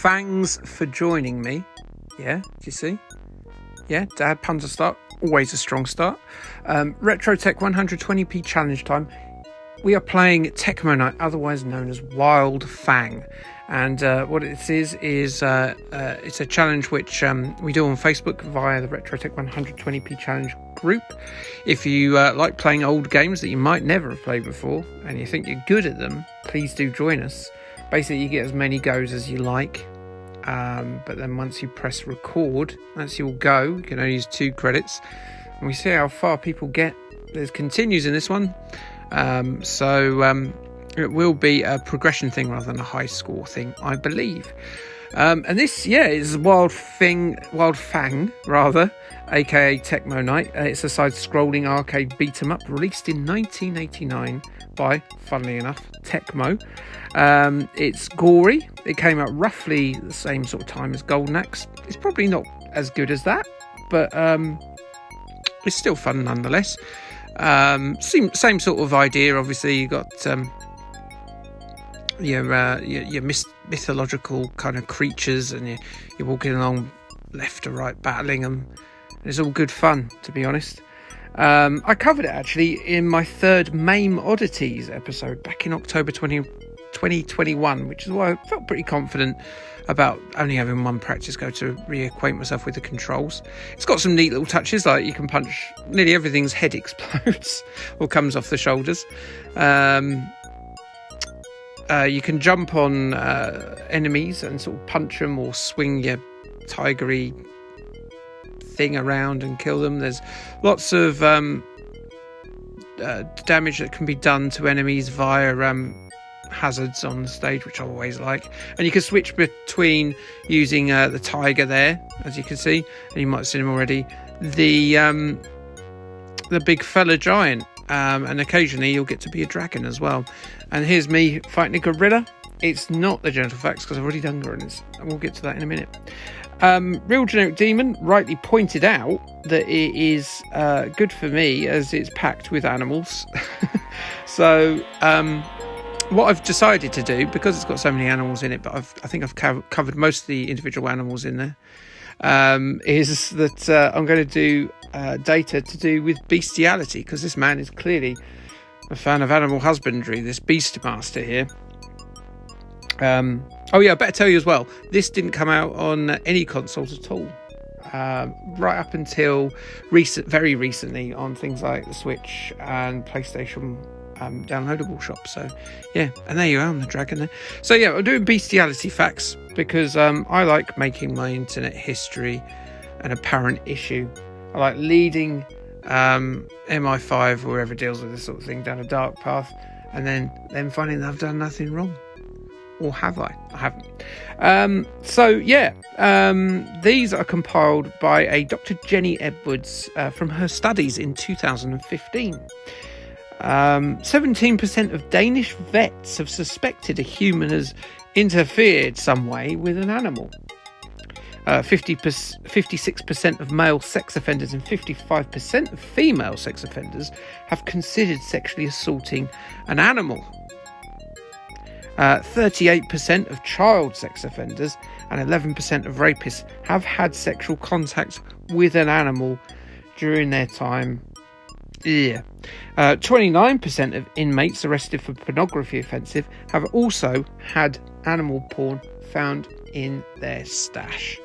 Fangs for joining me. Yeah, do you see? Yeah, Dad, puns a start. Always a strong start. Retro Tech 120p challenge time. We are playing Tecmo Night, otherwise known as Wild Fang. And what it is it's a challenge which we do on Facebook via the Retro Tech 120p challenge group. If you like playing old games that you might never have played before and you think you're good at them, please do join us. Basically, you get as many goes as you like. But then once you press record, that's your go. You can only use 2 credits. And we see how far people get. There's continues in this one. So it will be a progression thing rather than a high score thing, I believe. And this, is Wild Fang, aka Tecmo Night. It's a side-scrolling arcade beat-em-up released in 1989 by, funnily enough, Tecmo. It's gory. It came out roughly the same sort of time as Golden Axe. It's probably not as good as that, but it's still fun nonetheless. Same sort of idea. Obviously, you got your mythological kind of creatures, and you're walking along left to right, battling them. It's all good fun, to be honest. I covered it actually in my 3rd MAME Oddities episode back in October 2021, which is why I felt pretty confident about only having one practice go to reacquaint myself with the controls. It's got some neat little touches, like you can punch nearly everything's head explodes or comes off the shoulders. You can jump on enemies and sort of punch them or swing your tigery thing around and kill them. There's lots of damage that can be done to enemies via hazards on the stage, which I always like. And you can switch between using the tiger there, as you can see, and you might have seen him already, the big fella giant, and occasionally you'll get to be a dragon as well. And here's me fighting a gorilla. It's not the Genital Facts because I've already done gorillas, and we'll get to that in a minute. Real Generic Demon rightly pointed out that it is good for me as it's packed with animals. So what I've decided to do, because it's got so many animals in it, but I think I've covered most of the individual animals in there, is that I'm going to do data to do with bestiality, because this man is clearly a fan of animal husbandry, this Beastmaster here. I better tell you as well, this didn't come out on any consoles at all. Right up until very recently on things like the Switch and PlayStation downloadable shop. So yeah, and there you are on the dragon there. So yeah, I'm doing bestiality facts because I like making my internet history an apparent issue. I like leading MI5, or whoever deals with this sort of thing, down a dark path, and then finding that I've done nothing wrong. Or have I? I haven't. These are compiled by a Dr. Jenny Edwards from her studies in 2015. 17% of Danish vets have suspected a human has interfered some way with an animal. 56% of male sex offenders and 55% of female sex offenders have considered sexually assaulting an animal. 38% of child sex offenders and 11% of rapists have had sexual contact with an animal during their time. 29% of inmates arrested for pornography offensive have also had animal porn found in their stash.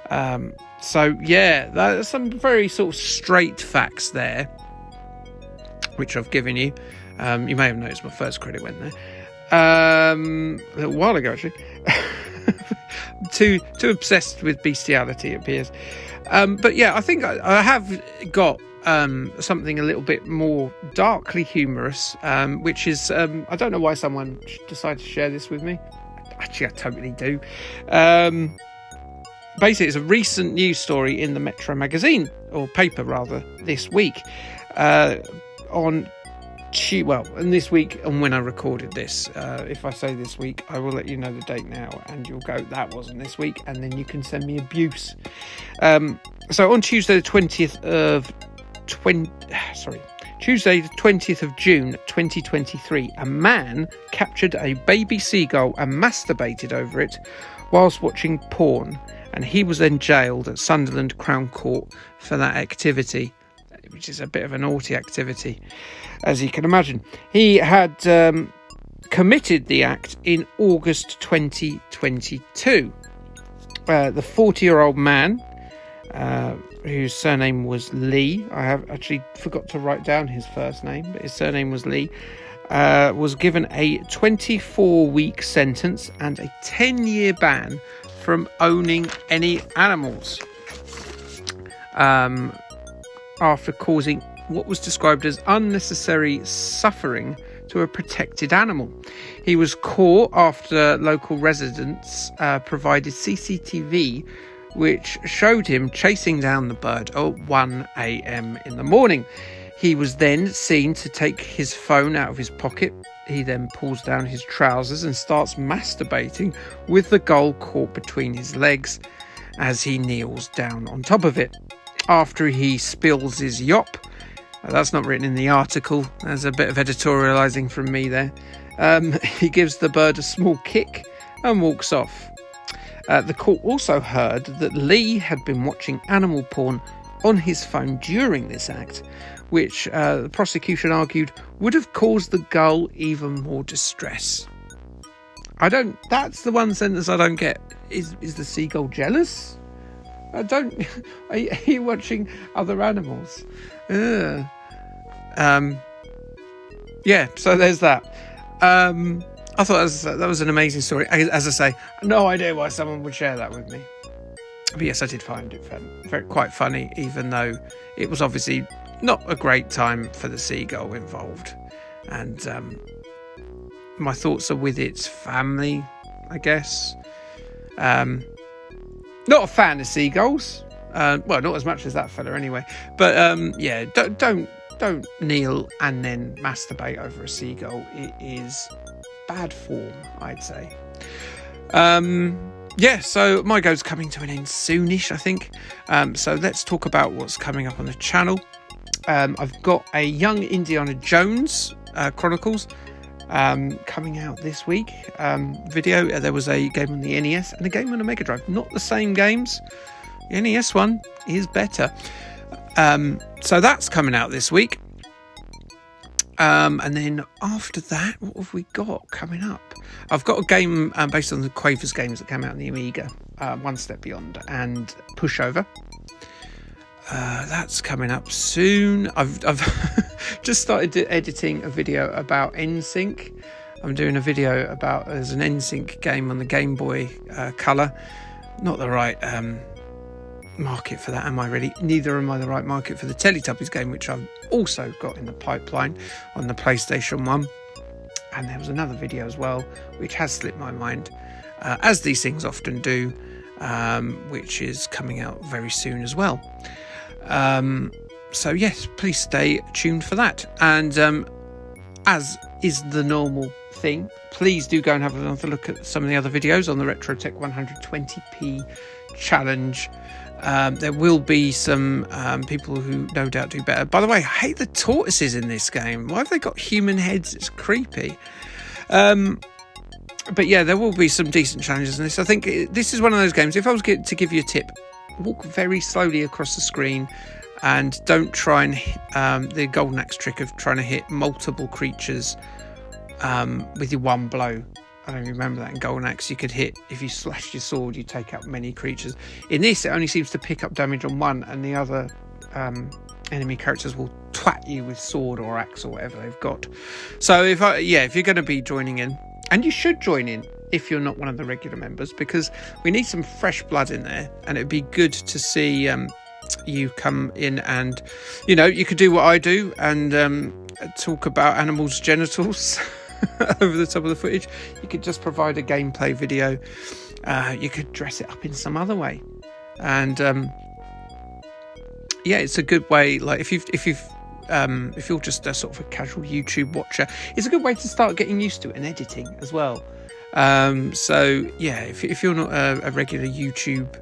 That's some very sort of straight facts there, which I've given you. You may have noticed my first credit went there. A little while ago, actually. too obsessed with bestiality, it appears. I think I have got something a little bit more darkly humorous, which is I don't know why someone decided to share this with me. Actually, I totally do. Basically, it's a recent news story in the Metro magazine, or paper rather, this week. And this week, and when I recorded this, if I say this week, I will let you know the date now, and you'll go, that wasn't this week, and then you can send me abuse. So on Tuesday the 20th of June 2023, a man captured a baby seagull and masturbated over it whilst watching porn, and he was then jailed at Sunderland Crown Court for that activity, which is a bit of a naughty activity, as you can imagine. He had committed the act in August 2022. The 40-year-old man, whose surname was Lee, I have actually forgot to write down his first name, but his surname was Lee, was given a 24-week sentence and a 10-year ban from owning any animals, after causing what was described as unnecessary suffering to a protected animal. He was caught after local residents provided CCTV which showed him chasing down the bird at 1 a.m. in the morning. He was then seen to take his phone out of his pocket. He then pulls down his trousers and starts masturbating with the gull caught between his legs as he kneels down on top of it. After he spills his yop, that's not written in the article, there's a bit of editorialising from me there, he gives the bird a small kick and walks off. The court also heard that Lee had been watching animal porn on his phone during this act, which the prosecution argued would have caused the gull even more distress. That's the one sentence I don't get. Is the seagull jealous? Are you watching other animals? Yeah, so there's that. I thought that was an amazing story. As I say, no idea why someone would share that with me. But yes, I did find it quite funny, even though it was obviously not a great time for the seagull involved. And my thoughts are with its family, I guess. Not a fan of seagulls. Well, not as much as that fella anyway. But yeah, don't kneel and then masturbate over a seagull. It is bad form, I'd say. Yeah, so my go's coming to an end soonish, I think. So let's talk about what's coming up on the channel. I've got a Young Indiana Jones Chronicles coming out this week video. There was a game on the NES and a game on the Mega Drive. Not the same games. The NES one is better. So that's coming out this week. And then after that, what have we got coming up? I've got a game based on the Quavers games that came out on the Amiga, One Step Beyond and Pushover. That's coming up soon. I've just started editing a video about NSYNC. I'm doing a video about there's an NSYNC game on the Game Boy Color. Not the right market for that, am I really? Neither am I the right market for the Teletubbies game, which I've also got in the pipeline on the PlayStation 1. And there was another video as well, which has slipped my mind, as these things often do, which is coming out very soon as well. So yes, please stay tuned for that. And as is the normal thing, please do go and have another look at some of the other videos on the RetroTech 120p challenge. There will be some people who no doubt do better. By the way, I hate the tortoises in this game. Why have they got human heads? It's creepy. But yeah, there will be some decent challenges in this. I think this is one of those games, if I was to give you a tip, walk very slowly across the screen and don't try and the golden axe trick of trying to hit multiple creatures with your one blow. I don't remember that in Golden Axe. You could hit, if you slashed your sword, you take out many creatures. In this, it only seems to pick up damage on one, and the other enemy characters will twat you with sword or axe or whatever they've got. So if you're going to be joining in, and you should join in if you're not one of the regular members, because we need some fresh blood in there, and it'd be good to see you come in and, you could do what I do and talk about animals' genitals. Over the top of the footage. You could just provide a gameplay video. You could dress it up in some other way, and yeah, it's a good way. Like if you're just a sort of a casual YouTube watcher, it's a good way to start getting used to it and editing as well. So yeah, if you're not a regular YouTube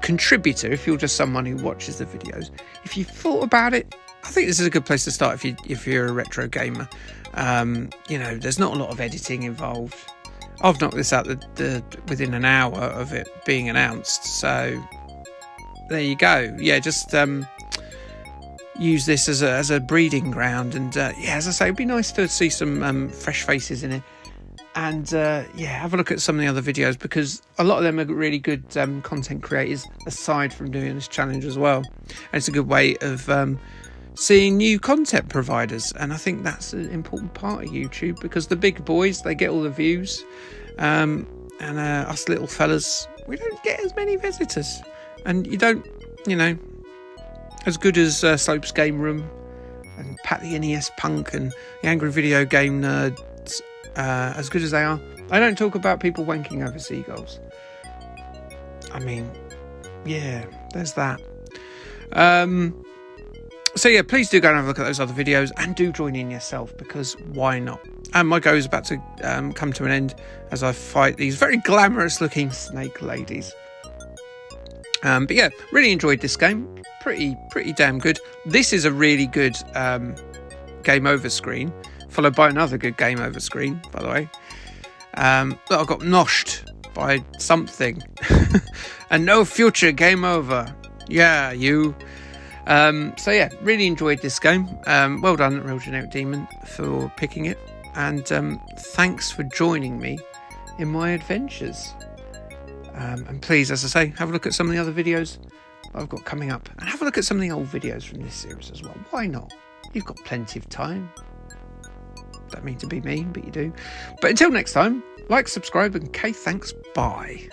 contributor, if you're just someone who watches the videos, if you've thought about it, I think this is a good place to start if you're a retro gamer. There's not a lot of editing involved. I've knocked this out within an hour of it being announced, so there you go. Yeah, just use this as a breeding ground, and yeah, as I say, it'd be nice to see some fresh faces in it. And yeah, have a look at some of the other videos, because a lot of them are really good content creators aside from doing this challenge as well. And it's a good way of seeing new content providers, and I think that's an important part of YouTube, because the big boys, they get all the views, and us little fellas, we don't get as many visitors. And you don't, you know, as good as Slope's Game Room and Pat the NES Punk and the Angry Video Game Nerds, as good as they are, I don't talk about people wanking over seagulls. I mean, yeah, there's that. So yeah, please do go and have a look at those other videos, and do join in yourself, because why not? And my go is about to come to an end as I fight these very glamorous looking snake ladies. But yeah, really enjoyed this game. Pretty damn good. This is a really good game over screen, followed by another good game over screen, by the way. That I got noshed by something. And no future game over. Yeah, you. So yeah, really enjoyed this game. Well done, Real Generic Demon, for picking it. And thanks for joining me in my adventures. And please, as I say, have a look at some of the other videos I've got coming up. And have a look at some of the old videos from this series as well. Why not? You've got plenty of time. Don't mean to be mean, but you do. But until next time, like, subscribe, and thanks, bye.